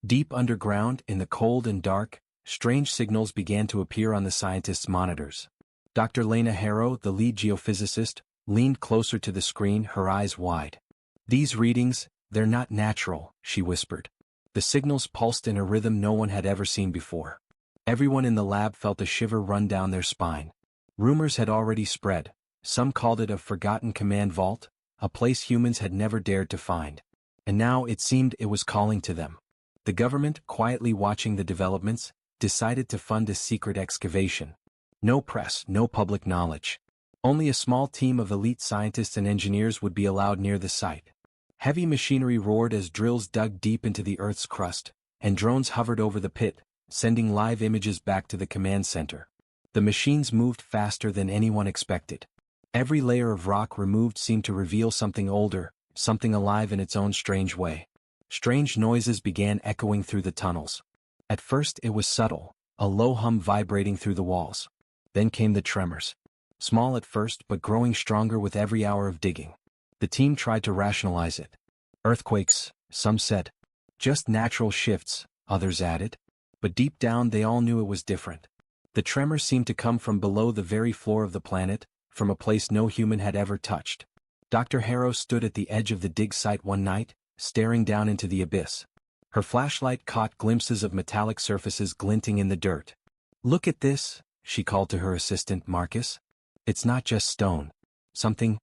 Deep underground, in the cold and dark, strange signals began to appear on the scientists' monitors. Dr. Lena Harrow, the lead geophysicist, leaned closer to the screen, her eyes wide. "These readings, they're not natural," she whispered. The signals pulsed in a rhythm no one had ever seen before. Everyone in the lab felt a shiver run down their spine. Rumors had already spread. Some called it a forgotten command vault, a place humans had never dared to find. And now it seemed it was calling to them. The government, quietly watching the developments, decided to fund a secret excavation. No press, no public knowledge. Only a small team of elite scientists and engineers would be allowed near the site. Heavy machinery roared as drills dug deep into the Earth's crust, and drones hovered over the pit, sending live images back to the command center. The machines moved faster than anyone expected. Every layer of rock removed seemed to reveal something older, something alive in its own strange way. Strange noises began echoing through the tunnels. At first it was subtle, a low hum vibrating through the walls. Then came the tremors. Small at first but growing stronger with every hour of digging. The team tried to rationalize it. Earthquakes, some said. Just natural shifts, others added. But deep down they all knew it was different. The tremors seemed to come from below the very floor of the planet, from a place no human had ever touched. Dr. Harrow stood at the edge of the dig site one night, staring down into the abyss. Her flashlight caught glimpses of metallic surfaces glinting in the dirt. "Look at this," she called to her assistant Marcus. "It's not just stone. Something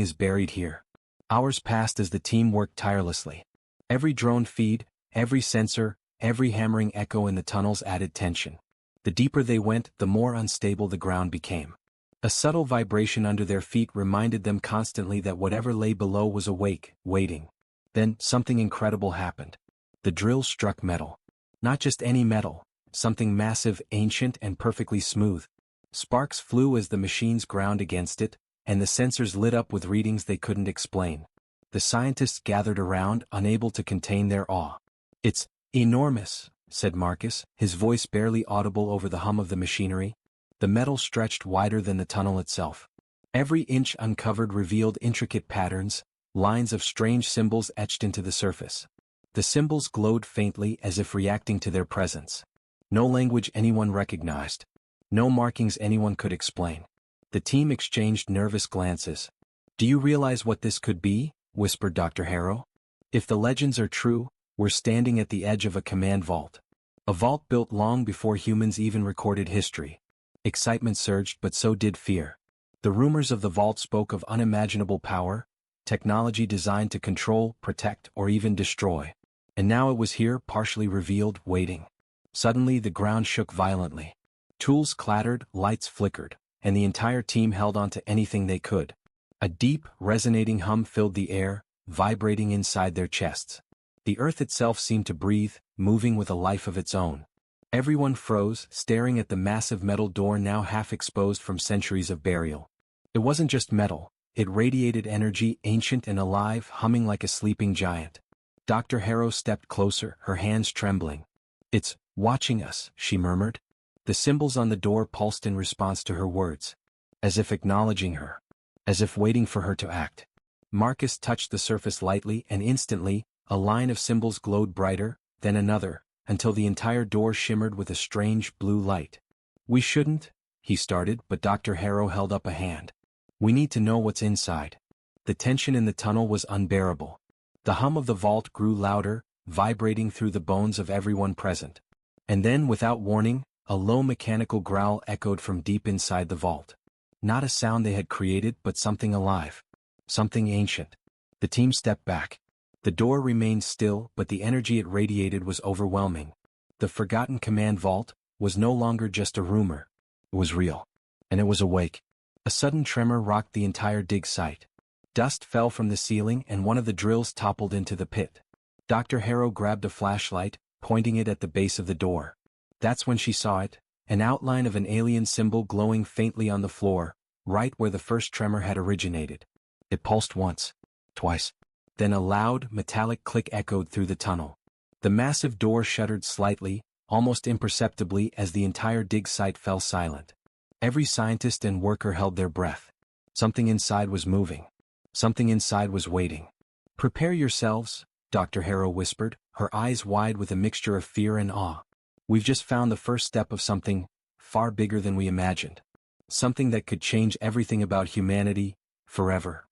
is buried here." Hours passed as the team worked tirelessly. Every drone feed, every sensor, every hammering echo in the tunnels added tension. The deeper they went, the more unstable the ground became. A subtle vibration under their feet reminded them constantly that whatever lay below was awake, waiting. Then, something incredible happened. The drill struck metal. Not just any metal, something massive, ancient, and perfectly smooth. Sparks flew as the machines ground against it, and the sensors lit up with readings they couldn't explain. The scientists gathered around, unable to contain their awe. "It's enormous," said Marcus, his voice barely audible over the hum of the machinery. The metal stretched wider than the tunnel itself. Every inch uncovered revealed intricate patterns, lines of strange symbols etched into the surface. The symbols glowed faintly as if reacting to their presence. No language anyone recognized. No markings anyone could explain. The team exchanged nervous glances. "Do you realize what this could be?" whispered Dr. Harrow. "If the legends are true, we're standing at the edge of a command vault. A vault built long before humans even recorded history." Excitement surged, but so did fear. The rumors of the vault spoke of unimaginable power, technology designed to control, protect, or even destroy. And now it was here, partially revealed, waiting. Suddenly the ground shook violently. Tools clattered, lights flickered, and the entire team held on to anything they could. A deep, resonating hum filled the air, vibrating inside their chests. The earth itself seemed to breathe, moving with a life of its own. Everyone froze, staring at the massive metal door now half exposed from centuries of burial. It wasn't just metal, it radiated energy, ancient and alive, humming like a sleeping giant. Dr. Harrow stepped closer, her hands trembling. "It's watching us," she murmured. The symbols on the door pulsed in response to her words. As if acknowledging her. As if waiting for her to act. Marcus touched the surface lightly, and instantly, a line of symbols glowed brighter, then another, until the entire door shimmered with a strange blue light. "We shouldn't," he started, but Dr. Harrow held up a hand. "We need to know what's inside." The tension in the tunnel was unbearable. The hum of the vault grew louder, vibrating through the bones of everyone present. And then, without warning, a low mechanical growl echoed from deep inside the vault. Not a sound they had created, but something alive. Something ancient. The team stepped back. The door remained still, but the energy it radiated was overwhelming. The forgotten command vault was no longer just a rumor. It was real. And it was awake. A sudden tremor rocked the entire dig site. Dust fell from the ceiling and one of the drills toppled into the pit. Dr. Harrow grabbed a flashlight, pointing it at the base of the door. That's when she saw it, an outline of an alien symbol glowing faintly on the floor, right where the first tremor had originated. It pulsed once, twice. Then a loud, metallic click echoed through the tunnel. The massive door shuddered slightly, almost imperceptibly, as the entire dig site fell silent. Every scientist and worker held their breath. Something inside was moving. Something inside was waiting. "Prepare yourselves," Dr. Harrow whispered, her eyes wide with a mixture of fear and awe. We've just found the first step of something far bigger than we imagined. Something that could change everything about humanity, forever.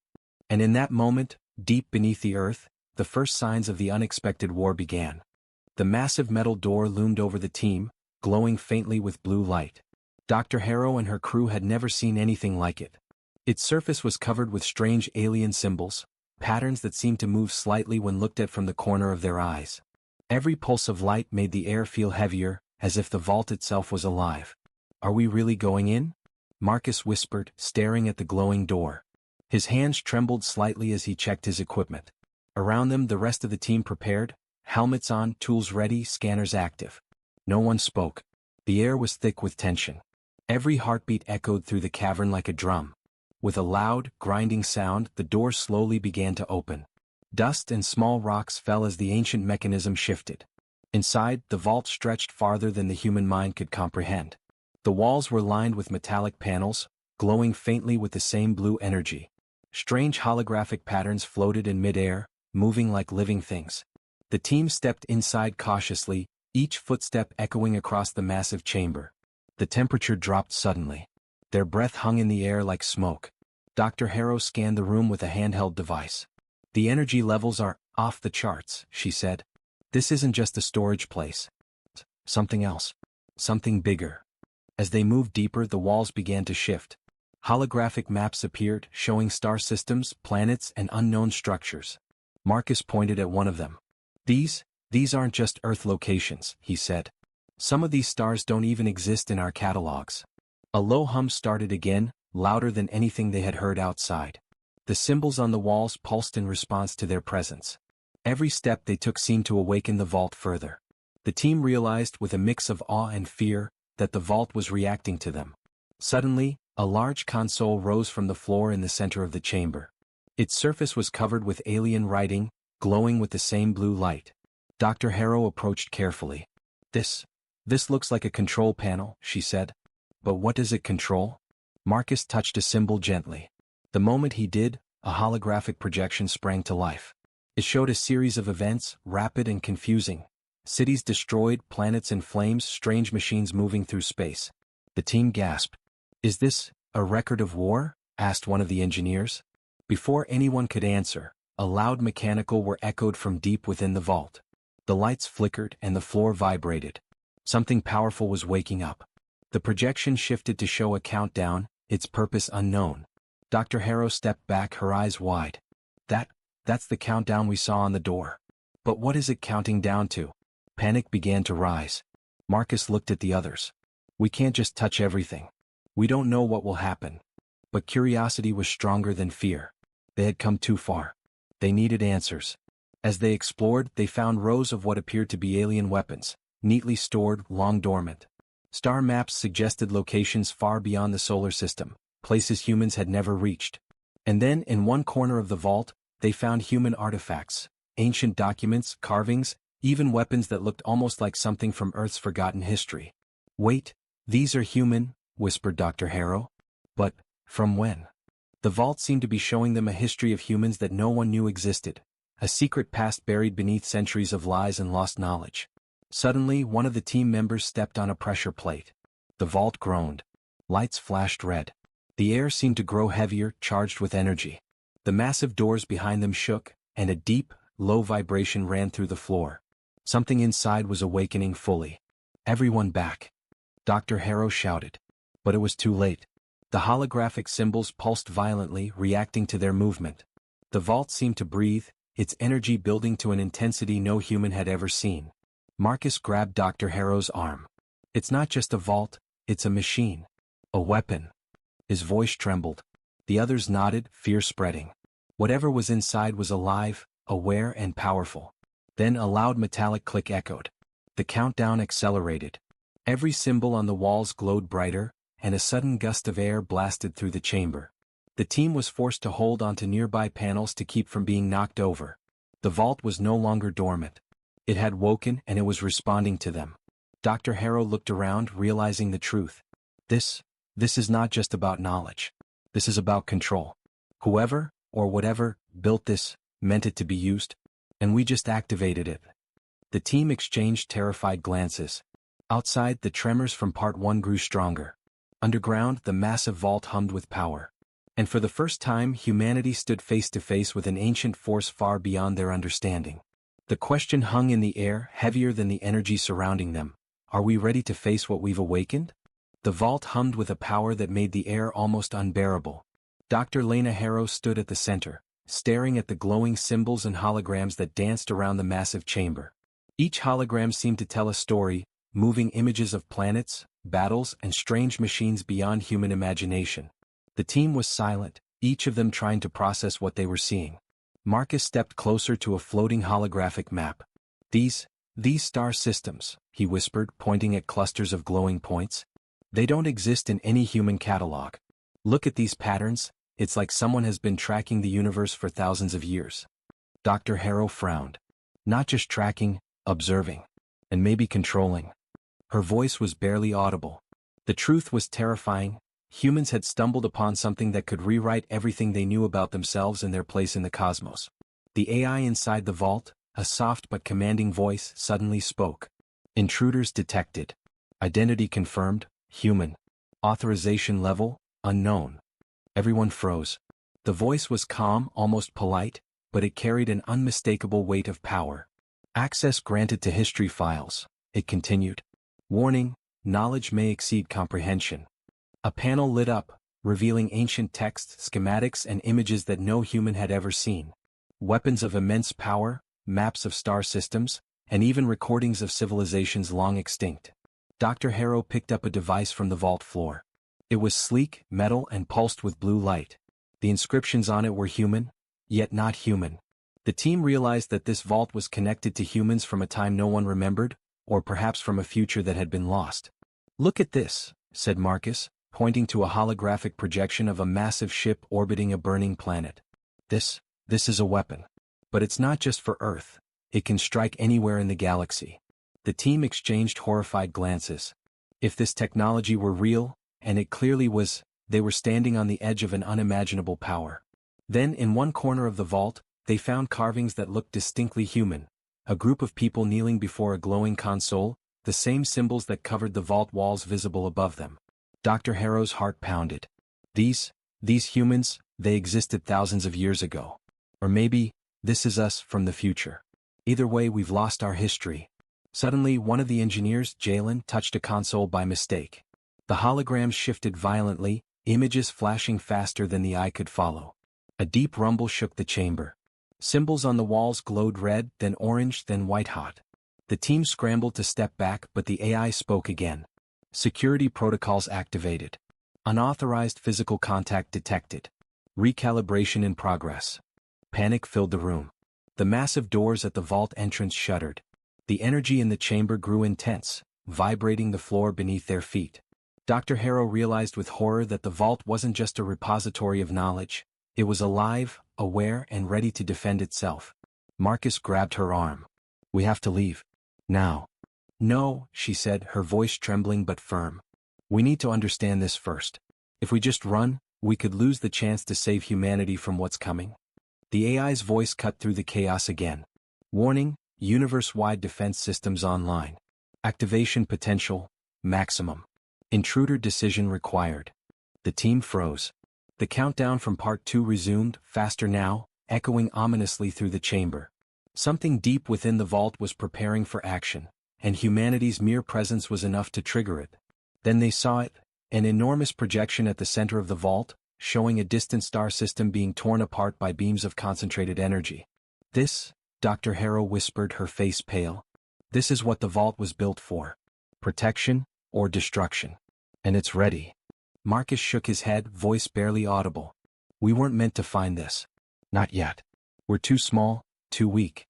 And in that moment, deep beneath the earth, the first signs of the unexpected war began. The massive metal door loomed over the team, glowing faintly with blue light. Dr. Harrow and her crew had never seen anything like it. Its surface was covered with strange alien symbols, patterns that seemed to move slightly when looked at from the corner of their eyes. Every pulse of light made the air feel heavier, as if the vault itself was alive. Are we really going in? Marcus whispered, staring at the glowing door. His hands trembled slightly as he checked his equipment. Around them the rest of the team prepared, helmets on, tools ready, scanners active. No one spoke. The air was thick with tension. Every heartbeat echoed through the cavern like a drum. With a loud, grinding sound, the door slowly began to open. Dust and small rocks fell as the ancient mechanism shifted. Inside, the vault stretched farther than the human mind could comprehend. The walls were lined with metallic panels, glowing faintly with the same blue energy. Strange holographic patterns floated in midair, moving like living things. The team stepped inside cautiously, each footstep echoing across the massive chamber. The temperature dropped suddenly. Their breath hung in the air like smoke. Dr. Harrow scanned the room with a handheld device. The energy levels are off the charts, she said. This isn't just a storage place. Something else. Something bigger. As they moved deeper, the walls began to shift. Holographic maps appeared, showing star systems, planets, and unknown structures. Marcus pointed at one of them. These aren't just Earth locations, he said. Some of these stars don't even exist in our catalogs. A low hum started again, louder than anything they had heard outside. The symbols on the walls pulsed in response to their presence. Every step they took seemed to awaken the vault further. The team realized with a mix of awe and fear that the vault was reacting to them. Suddenly, a large console rose from the floor in the center of the chamber. Its surface was covered with alien writing, glowing with the same blue light. Dr. Harrow approached carefully. This looks like a control panel, she said. But what does it control? Marcus touched a symbol gently. The moment he did, a holographic projection sprang to life. It showed a series of events, rapid and confusing. Cities destroyed, planets in flames, strange machines moving through space. The team gasped. Is this a record of war? Asked one of the engineers. Before anyone could answer, a loud mechanical whir echoed from deep within the vault. The lights flickered and the floor vibrated. Something powerful was waking up. The projection shifted to show a countdown, its purpose unknown. Dr. Harrow stepped back, her eyes wide. That's the countdown we saw on the door. But what is it counting down to? Panic began to rise. Marcus looked at the others. We can't just touch everything. We don't know what will happen. But curiosity was stronger than fear. They had come too far. They needed answers. As they explored, they found rows of what appeared to be alien weapons, neatly stored, long dormant. Star maps suggested locations far beyond the solar system, places humans had never reached. And then, in one corner of the vault, they found human artifacts, ancient documents, carvings, even weapons that looked almost like something from Earth's forgotten history. Wait, these are human, whispered Dr. Harrow. But, from when? The vault seemed to be showing them a history of humans that no one knew existed, a secret past buried beneath centuries of lies and lost knowledge. Suddenly, one of the team members stepped on a pressure plate. The vault groaned. Lights flashed red. The air seemed to grow heavier, charged with energy. The massive doors behind them shook, and a deep, low vibration ran through the floor. Something inside was awakening fully. Everyone back. Dr. Harrow shouted. But it was too late. The holographic symbols pulsed violently, reacting to their movement. The vault seemed to breathe, its energy building to an intensity no human had ever seen. Marcus grabbed Dr. Harrow's arm. It's not just a vault, it's a machine. A weapon. His voice trembled. The others nodded, fear spreading. Whatever was inside was alive, aware and powerful. Then a loud metallic click echoed. The countdown accelerated. Every symbol on the walls glowed brighter, and a sudden gust of air blasted through the chamber. The team was forced to hold onto nearby panels to keep from being knocked over. The vault was no longer dormant. It had woken and it was responding to them. Dr. Harrow looked around, realizing the truth. This is not just about knowledge. This is about control. Whoever, or whatever, built this, meant it to be used. And we just activated it. The team exchanged terrified glances. Outside, the tremors from Part 1 grew stronger. Underground, the massive vault hummed with power. And for the first time, humanity stood face to face with an ancient force far beyond their understanding. The question hung in the air, heavier than the energy surrounding them. Are we ready to face what we've awakened? The vault hummed with a power that made the air almost unbearable. Dr. Lena Harrow stood at the center, staring at the glowing symbols and holograms that danced around the massive chamber. Each hologram seemed to tell a story, moving images of planets, battles, and strange machines beyond human imagination. The team was silent, each of them trying to process what they were seeing. Marcus stepped closer to a floating holographic map. These star systems, he whispered, pointing at clusters of glowing points. They don't exist in any human catalog. Look at these patterns, it's like someone has been tracking the universe for thousands of years. Dr. Harrow frowned. Not just tracking, observing. And maybe controlling. Her voice was barely audible. The truth was terrifying. Humans had stumbled upon something that could rewrite everything they knew about themselves and their place in the cosmos. The AI inside the vault, a soft but commanding voice, suddenly spoke. Intruders detected. Identity confirmed, human. Authorization level, unknown. Everyone froze. The voice was calm, almost polite, but it carried an unmistakable weight of power. Access granted to history files, it continued. Warning, knowledge may exceed comprehension. A panel lit up, revealing ancient texts, schematics, and images that no human had ever seen. Weapons of immense power, maps of star systems, and even recordings of civilizations long extinct. Dr. Harrow picked up a device from the vault floor. It was sleek, metal, and pulsed with blue light. The inscriptions on it were human, yet not human. The team realized that this vault was connected to humans from a time no one remembered, or perhaps from a future that had been lost. Look at this, said Marcus, pointing to a holographic projection of a massive ship orbiting a burning planet. This is a weapon. But it's not just for Earth. It can strike anywhere in the galaxy. The team exchanged horrified glances. If this technology were real, and it clearly was, they were standing on the edge of an unimaginable power. Then, in one corner of the vault, they found carvings that looked distinctly human. A group of people kneeling before a glowing console, the same symbols that covered the vault walls visible above them. Dr. Harrow's heart pounded. These humans, they existed thousands of years ago. Or maybe, this is us from the future. Either way, we've lost our history. Suddenly, one of the engineers, Jalen, touched a console by mistake. The holograms shifted violently, images flashing faster than the eye could follow. A deep rumble shook the chamber. Symbols on the walls glowed red, then orange, then white-hot. The team scrambled to step back, but the AI spoke again. Security protocols activated. Unauthorized physical contact detected. Recalibration in progress. Panic filled the room. The massive doors at the vault entrance shuddered. The energy in the chamber grew intense, vibrating the floor beneath their feet. Dr. Harrow realized with horror that the vault wasn't just a repository of knowledge. It was alive, aware, and ready to defend itself. Marcus grabbed her arm. We have to leave. Now. No, she said, her voice trembling but firm. We need to understand this first. If we just run, we could lose the chance to save humanity from what's coming. The AI's voice cut through the chaos again. Warning, universe-wide defense systems online. Activation potential, maximum. Intruder decision required. The team froze. The countdown from Part 2 resumed, faster now, echoing ominously through the chamber. Something deep within the vault was preparing for action, and humanity's mere presence was enough to trigger it. Then they saw it, an enormous projection at the center of the vault, showing a distant star system being torn apart by beams of concentrated energy. This, Dr. Harrow whispered, her face pale. This is what the vault was built for. Protection, or destruction. And it's ready. Marcus shook his head, voice barely audible. We weren't meant to find this. Not yet. We're too small, too weak.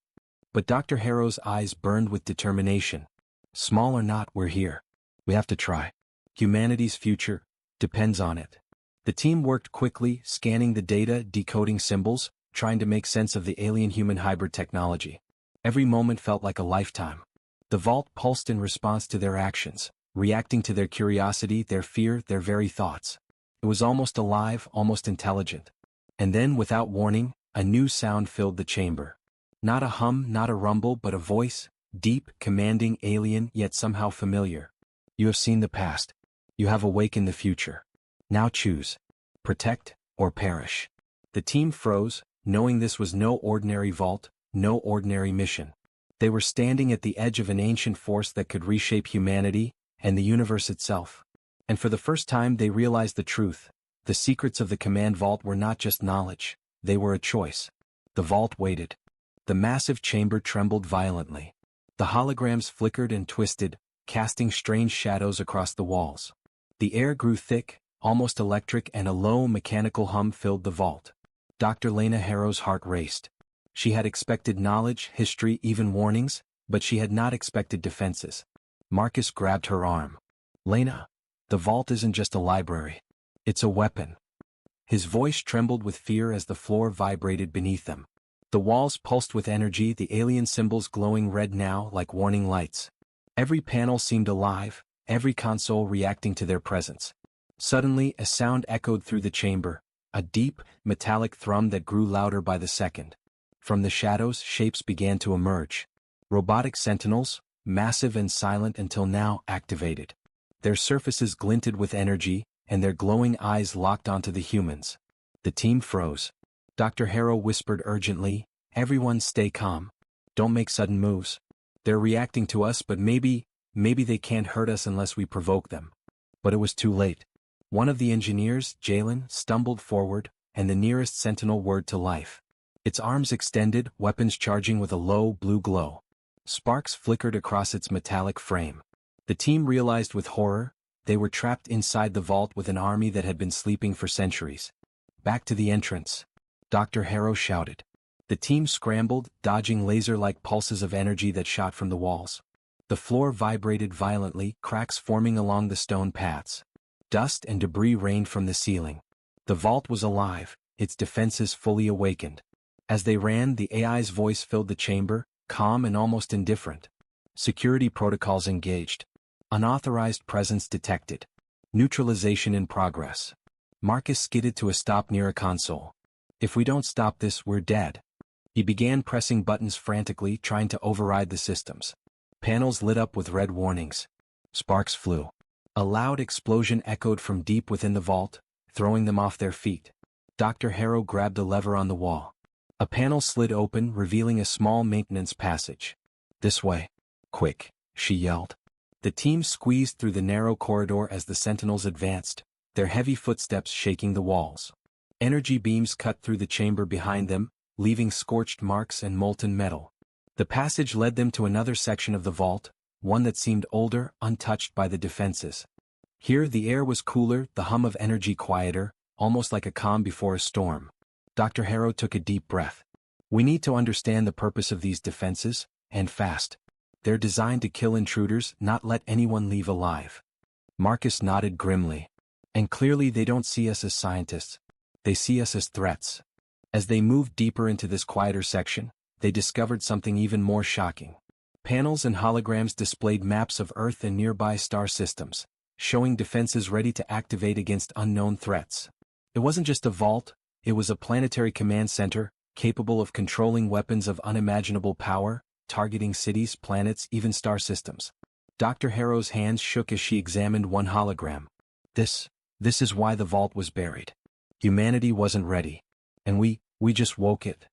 But Dr. Harrow's eyes burned with determination. Small or not, we're here. We have to try. Humanity's future depends on it. The team worked quickly, scanning the data, decoding symbols, trying to make sense of the alien-human hybrid technology. Every moment felt like a lifetime. The vault pulsed in response to their actions, reacting to their curiosity, their fear, their very thoughts. It was almost alive, almost intelligent. And then, without warning, a new sound filled the chamber. Not a hum, not a rumble, but a voice, deep, commanding, alien, yet somehow familiar. You have seen the past. You have awakened the future. Now choose. Protect, or perish. The team froze, knowing this was no ordinary vault, no ordinary mission. They were standing at the edge of an ancient force that could reshape humanity, and the universe itself. And for the first time they realized the truth. The secrets of the command vault were not just knowledge, they were a choice. The vault waited. The massive chamber trembled violently. The holograms flickered and twisted, casting strange shadows across the walls. The air grew thick, almost electric, and a low mechanical hum filled the vault. Dr. Lena Harrow's heart raced. She had expected knowledge, history, even warnings, but she had not expected defenses. Marcus grabbed her arm. Lena, the vault isn't just a library. It's a weapon. His voice trembled with fear as the floor vibrated beneath them. The walls pulsed with energy, the alien symbols glowing red now like warning lights. Every panel seemed alive, every console reacting to their presence. Suddenly, a sound echoed through the chamber, a deep, metallic thrum that grew louder by the second. From the shadows, shapes began to emerge. Robotic sentinels, massive and silent until now, activated. Their surfaces glinted with energy, and their glowing eyes locked onto the humans. The team froze. Dr. Harrow whispered urgently, "Everyone stay calm. Don't make sudden moves. They're reacting to us, but maybe they can't hurt us unless we provoke them." But it was too late. One of the engineers, Jalen, stumbled forward, and the nearest sentinel whirred to life. Its arms extended, weapons charging with a low blue glow. Sparks flickered across its metallic frame. The team realized with horror, they were trapped inside the vault with an army that had been sleeping for centuries. "Back to the entrance," Dr. Harrow shouted. The team scrambled, dodging laser-like pulses of energy that shot from the walls. The floor vibrated violently, cracks forming along the stone paths. Dust and debris rained from the ceiling. The vault was alive, its defenses fully awakened. As they ran, the AI's voice filled the chamber, calm and almost indifferent. Security protocols engaged. Unauthorized presence detected. Neutralization in progress. Marcus skidded to a stop near a console. "If we don't stop this, we're dead." He began pressing buttons frantically, trying to override the systems. Panels lit up with red warnings. Sparks flew. A loud explosion echoed from deep within the vault, throwing them off their feet. Dr. Harrow grabbed a lever on the wall. A panel slid open, revealing a small maintenance passage. "This way. Quick," she yelled. The team squeezed through the narrow corridor as the sentinels advanced, their heavy footsteps shaking the walls. Energy beams cut through the chamber behind them, leaving scorched marks and molten metal. The passage led them to another section of the vault, one that seemed older, untouched by the defenses. Here the air was cooler, the hum of energy quieter, almost like a calm before a storm. Dr. Harrow took a deep breath. "We need to understand the purpose of these defenses, and fast. They're designed to kill intruders, not let anyone leave alive." Marcus nodded grimly. "And clearly they don't see us as scientists. They see us as threats." As they moved deeper into this quieter section, they discovered something even more shocking. Panels and holograms displayed maps of Earth and nearby star systems, showing defenses ready to activate against unknown threats. It wasn't just a vault, it was a planetary command center, capable of controlling weapons of unimaginable power, targeting cities, planets, even star systems. Dr. Harrow's hands shook as she examined one hologram. This is why the vault was buried. Humanity wasn't ready. And we just woke it.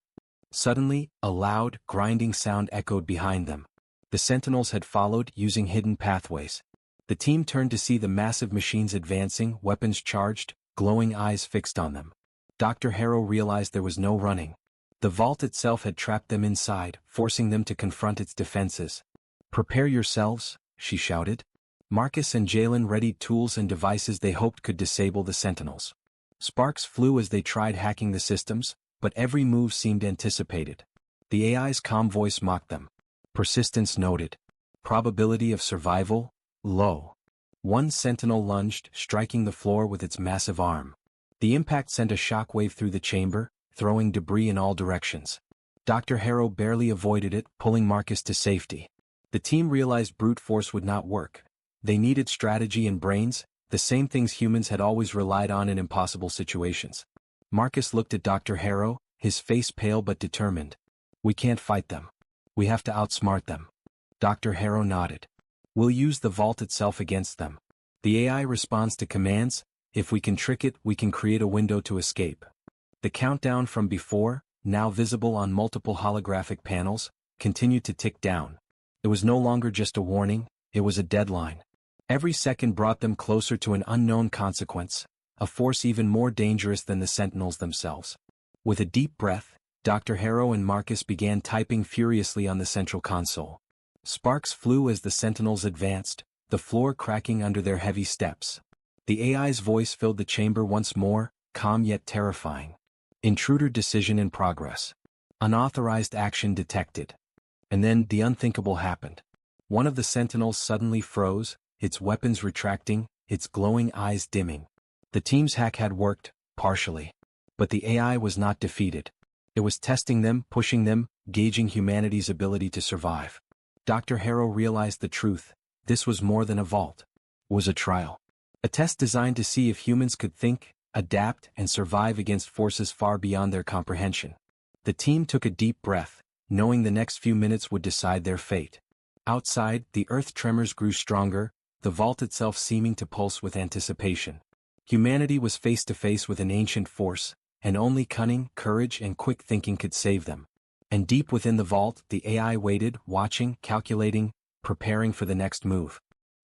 Suddenly, a loud, grinding sound echoed behind them. The sentinels had followed, using hidden pathways. The team turned to see the massive machines advancing, weapons charged, glowing eyes fixed on them. Dr. Harrow realized there was no running. The vault itself had trapped them inside, forcing them to confront its defenses. "Prepare yourselves," she shouted. Marcus and Jalen readied tools and devices they hoped could disable the sentinels. Sparks flew as they tried hacking the systems, but every move seemed anticipated. The AI's calm voice mocked them. Persistence noted. Probability of survival, low. One sentinel lunged, striking the floor with its massive arm. The impact sent a shockwave through the chamber, throwing debris in all directions. Dr. Harrow barely avoided it, pulling Marcus to safety. The team realized brute force would not work. They needed strategy and brains, the same things humans had always relied on in impossible situations. Marcus looked at Dr. Harrow, his face pale but determined. We can't fight them. We have to outsmart them. Dr. Harrow nodded. We'll use the vault itself against them. The AI responds to commands. If we can trick it, we can create a window to escape. The countdown from before, now visible on multiple holographic panels, continued to tick down. It was no longer just a warning, it was a deadline. Every second brought them closer to an unknown consequence, a force even more dangerous than the Sentinels themselves. With a deep breath, Dr. Harrow and Marcus began typing furiously on the central console. Sparks flew as the Sentinels advanced, the floor cracking under their heavy steps. The AI's voice filled the chamber once more, calm yet terrifying. Intruder decision in progress. Unauthorized action detected. And then the unthinkable happened. One of the Sentinels suddenly froze, its weapons retracting, its glowing eyes dimming. The team's hack had worked, partially. But the AI was not defeated. It was testing them, pushing them, gauging humanity's ability to survive. Dr. Harrow realized the truth. This was more than a vault. It was a trial. A test designed to see if humans could think, adapt, and survive against forces far beyond their comprehension. The team took a deep breath, knowing the next few minutes would decide their fate. Outside, the earth tremors grew stronger, the vault itself seeming to pulse with anticipation. Humanity was face to face with an ancient force, and only cunning, courage, and quick thinking could save them. And deep within the vault, the AI waited, watching, calculating, preparing for the next move.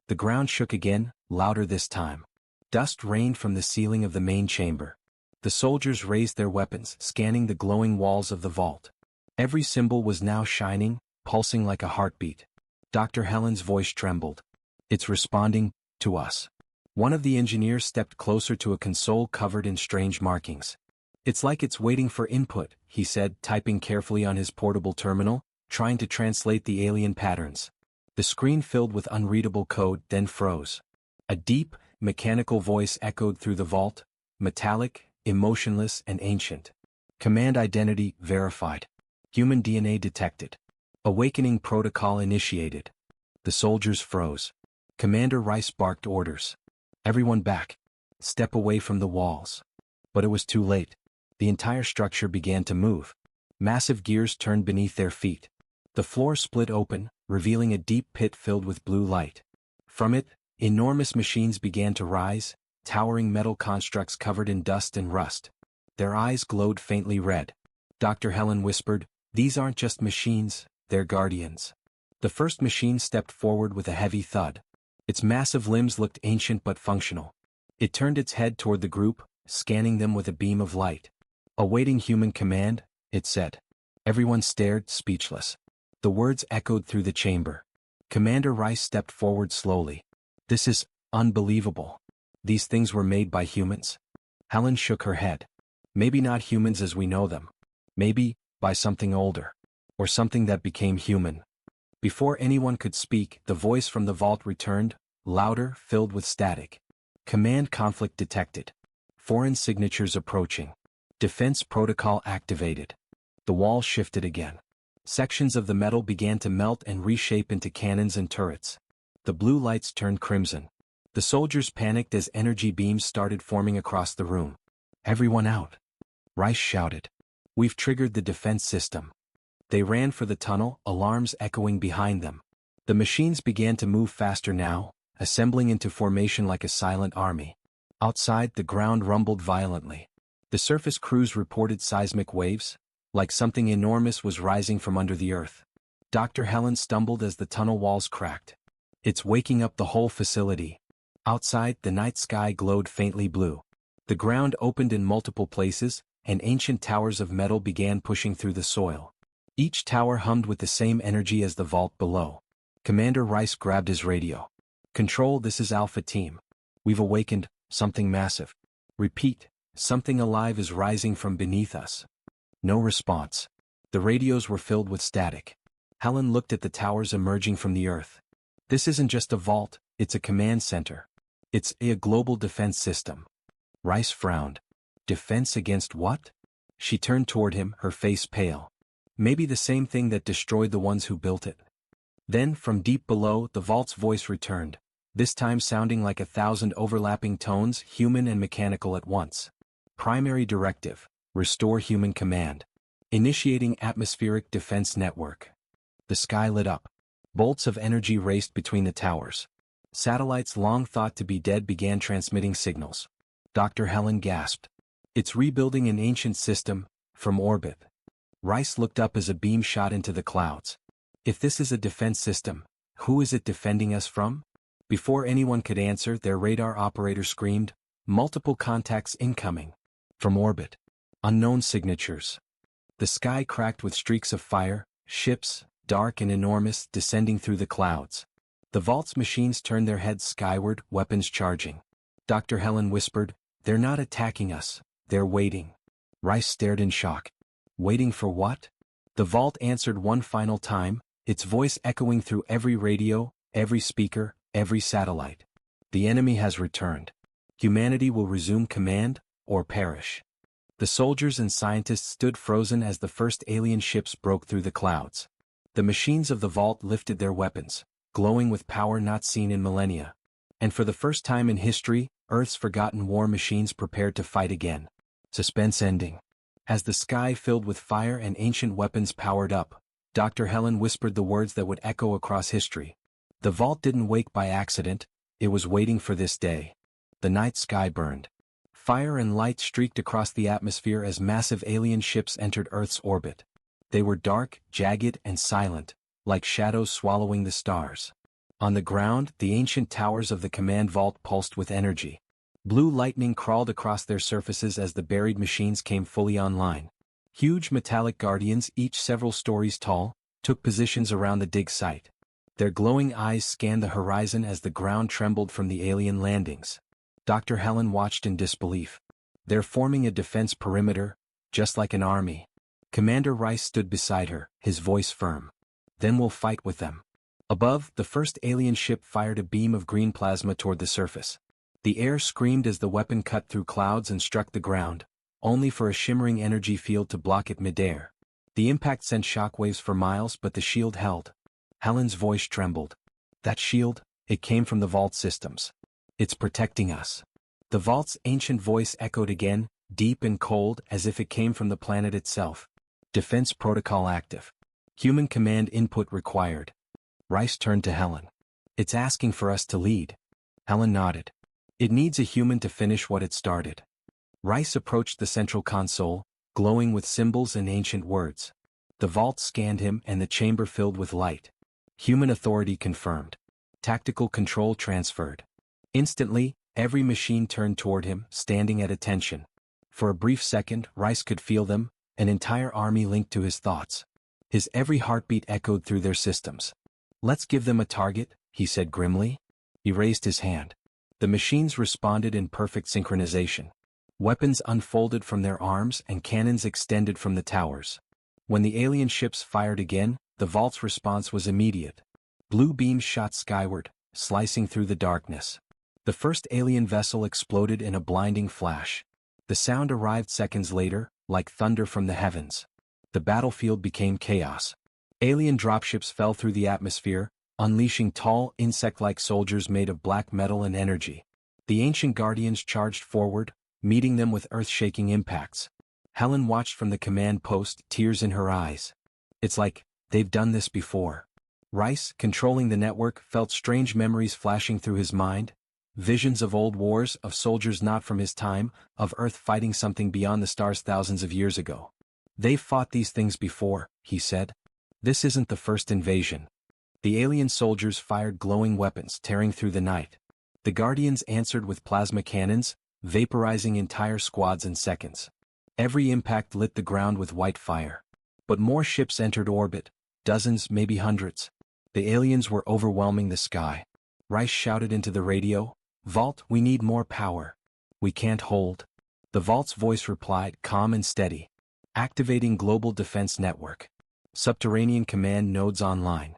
The ground shook again, louder this time. Dust rained from the ceiling of the main chamber. The soldiers raised their weapons, scanning the glowing walls of the vault. Every symbol was now shining, pulsing like a heartbeat. Dr. Helen's voice trembled. It's responding to us. One of the engineers stepped closer to a console covered in strange markings. It's like it's waiting for input, he said, typing carefully on his portable terminal, trying to translate the alien patterns. The screen filled with unreadable code, then froze. A deep, mechanical voice echoed through the vault, metallic, emotionless, and ancient. Command identity verified. Human DNA detected. Awakening protocol initiated. The soldiers froze. Commander Rice barked orders. Everyone back. Step away from the walls. But it was too late. The entire structure began to move. Massive gears turned beneath their feet. The floor split open, revealing a deep pit filled with blue light. From it, enormous machines began to rise, towering metal constructs covered in dust and rust. Their eyes glowed faintly red. Dr. Helen whispered, "These aren't just machines, they're guardians." The first machine stepped forward with a heavy thud. Its massive limbs looked ancient but functional. It turned its head toward the group, scanning them with a beam of light. "Awaiting human command," it said. Everyone stared, speechless. The words echoed through the chamber. Commander Rice stepped forward slowly. "This is unbelievable. These things were made by humans?" Helen shook her head. "Maybe not humans as we know them. Maybe, by something older. Or something that became human." Before anyone could speak, the voice from the vault returned, louder, filled with static. "Command conflict detected. Foreign signatures approaching. Defense protocol activated." The wall shifted again. Sections of the metal began to melt and reshape into cannons and turrets. The blue lights turned crimson. The soldiers panicked as energy beams started forming across the room. "Everyone out!" Rice shouted. "We've triggered the defense system." They ran for the tunnel, alarms echoing behind them. The machines began to move faster now, assembling into formation like a silent army. Outside, the ground rumbled violently. The surface crews reported seismic waves, like something enormous was rising from under the earth. Dr. Helen stumbled as the tunnel walls cracked. "It's waking up the whole facility." Outside, the night sky glowed faintly blue. The ground opened in multiple places, and ancient towers of metal began pushing through the soil. Each tower hummed with the same energy as the vault below. Commander Rice grabbed his radio. "Control, this is Alpha Team. We've awakened something massive. Repeat, something alive is rising from beneath us." No response. The radios were filled with static. Helen looked at the towers emerging from the earth. "This isn't just a vault, it's a command center. It's a global defense system." Rice frowned. "Defense against what?" She turned toward him, her face pale. "Maybe the same thing that destroyed the ones who built it." Then, from deep below, the vault's voice returned, this time sounding like 1,000 overlapping tones, human and mechanical at once. "Primary directive, restore human command. Initiating atmospheric defense network. The sky lit up. Bolts of energy raced between the towers. Satellites long thought to be dead began transmitting signals. Dr. Helen gasped. It's rebuilding an ancient system, from orbit. Rice looked up as a beam shot into the clouds. If this is a defense system, who is it defending us from? Before anyone could answer, their radar operator screamed, multiple contacts incoming. From orbit. Unknown signatures. The sky cracked with streaks of fire, ships, dark and enormous, descending through the clouds. The vault's machines turned their heads skyward, weapons charging. Dr. Helen whispered, "They're not attacking us, they're waiting." Rice stared in shock. Waiting for what? The vault answered one final time, its voice echoing through every radio, every speaker, every satellite. The enemy has returned. Humanity will resume command, or perish. The soldiers and scientists stood frozen as the first alien ships broke through the clouds. The machines of the vault lifted their weapons, glowing with power not seen in millennia. And for the first time in history, Earth's forgotten war machines prepared to fight again. Suspense ending. As the sky filled with fire and ancient weapons powered up, Dr. Helen whispered the words that would echo across history. The vault didn't wake by accident, it was waiting for this day. The night sky burned. Fire and light streaked across the atmosphere as massive alien ships entered Earth's orbit. They were dark, jagged, and silent, like shadows swallowing the stars. On the ground, the ancient towers of the command vault pulsed with energy. Blue lightning crawled across their surfaces as the buried machines came fully online. Huge metallic guardians, each several stories tall, took positions around the dig site. Their glowing eyes scanned the horizon as the ground trembled from the alien landings. Dr. Helen watched in disbelief. They're forming a defense perimeter, just like an army. Commander Rice stood beside her, his voice firm. Then we'll fight with them. Above, the first alien ship fired a beam of green plasma toward the surface. The air screamed as the weapon cut through clouds and struck the ground, only for a shimmering energy field to block it midair. The impact sent shockwaves for miles, but the shield held. Helen's voice trembled. That shield, it came from the vault systems. It's protecting us. The vault's ancient voice echoed again, deep and cold, as if it came from the planet itself. Defense protocol active. Human command input required. Rice turned to Helen. It's asking for us to lead. Helen nodded. It needs a human to finish what it started. Rice approached the central console, glowing with symbols and ancient words. The vault scanned him and the chamber filled with light. Human authority confirmed. Tactical control transferred. Instantly, every machine turned toward him, standing at attention. For a brief second, Rice could feel them, an entire army linked to his thoughts. His every heartbeat echoed through their systems. Let's give them a target, he said grimly. He raised his hand. The machines responded in perfect synchronization. Weapons unfolded from their arms and cannons extended from the towers. When the alien ships fired again, the vault's response was immediate. Blue beams shot skyward, slicing through the darkness. The first alien vessel exploded in a blinding flash. The sound arrived seconds later, like thunder from the heavens. The battlefield became chaos. Alien dropships fell through the atmosphere, unleashing tall, insect-like soldiers made of black metal and energy. The ancient guardians charged forward, meeting them with earth-shaking impacts. Helen watched from the command post, tears in her eyes. It's like, they've done this before. Rice, controlling the network, felt strange memories flashing through his mind. Visions of old wars, of soldiers not from his time, of Earth fighting something beyond the stars thousands of years ago. They've fought these things before, he said. This isn't the first invasion. The alien soldiers fired glowing weapons, tearing through the night. The Guardians answered with plasma cannons, vaporizing entire squads in seconds. Every impact lit the ground with white fire. But more ships entered orbit, dozens, maybe hundreds. The aliens were overwhelming the sky. Rice shouted into the radio, "Vault, we need more power. We can't hold." The Vault's voice replied, calm and steady. Activating Global Defense Network. Subterranean command nodes online.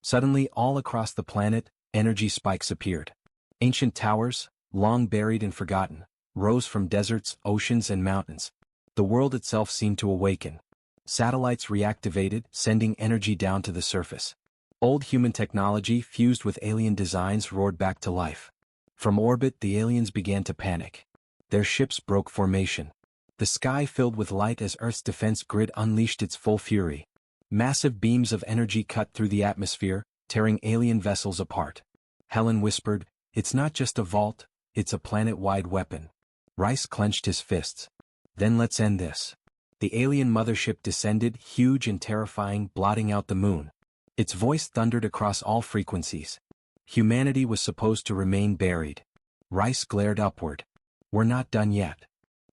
Suddenly, all across the planet, energy spikes appeared. Ancient towers, long buried and forgotten, rose from deserts, oceans, and mountains. The world itself seemed to awaken. Satellites reactivated, sending energy down to the surface. Old human technology fused with alien designs roared back to life. From orbit, the aliens began to panic. Their ships broke formation. The sky filled with light as Earth's defense grid unleashed its full fury. Massive beams of energy cut through the atmosphere, tearing alien vessels apart. Helen whispered, "It's not just a vault, it's a planet-wide weapon." Rice clenched his fists. "Then let's end this." The alien mothership descended, huge and terrifying, blotting out the moon. Its voice thundered across all frequencies. Humanity was supposed to remain buried. Rice glared upward. "We're not done yet."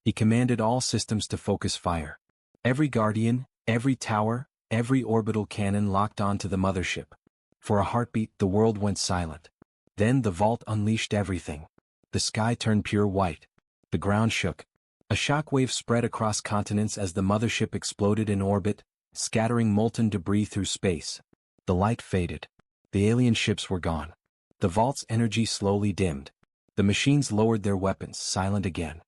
He commanded all systems to focus fire. Every guardian, every tower, every orbital cannon locked onto the mothership. For a heartbeat, the world went silent. Then the vault unleashed everything. The sky turned pure white. The ground shook. A shockwave spread across continents as the mothership exploded in orbit, scattering molten debris through space. The light faded. The alien ships were gone. The vault's energy slowly dimmed. The machines lowered their weapons, silent again.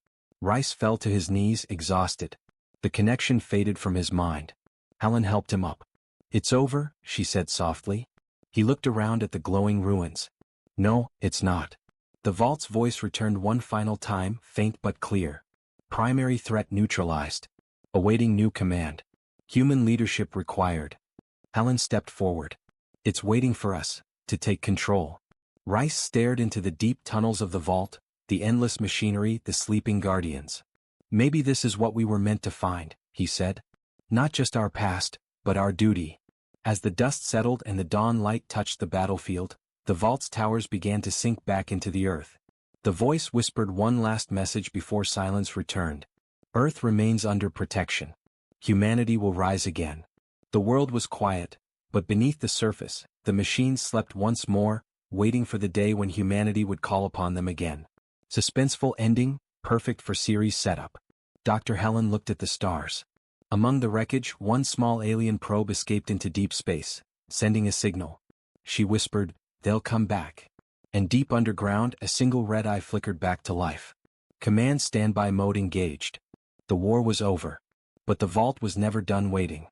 Rice fell to his knees, exhausted. The connection faded from his mind. Helen helped him up. "It's over," she said softly. He looked around at the glowing ruins. "No, it's not." The vault's voice returned one final time, faint but clear. "Primary threat neutralized. Awaiting new command. Human leadership required." Helen stepped forward. "It's waiting for us, to take control." Rice stared into the deep tunnels of the vault, the endless machinery, the sleeping guardians. "Maybe this is what we were meant to find," he said. "Not just our past, but our duty." As the dust settled and the dawn light touched the battlefield, the vault's towers began to sink back into the earth. The voice whispered one last message before silence returned. "Earth remains under protection. Humanity will rise again." The world was quiet, but beneath the surface, the machines slept once more, waiting for the day when humanity would call upon them again. Suspenseful ending, perfect for series setup. Dr. Helen looked at the stars. Among the wreckage, one small alien probe escaped into deep space, sending a signal. She whispered, "They'll come back." And deep underground, a single red eye flickered back to life. Command standby mode engaged. The war was over. But the vault was never done waiting.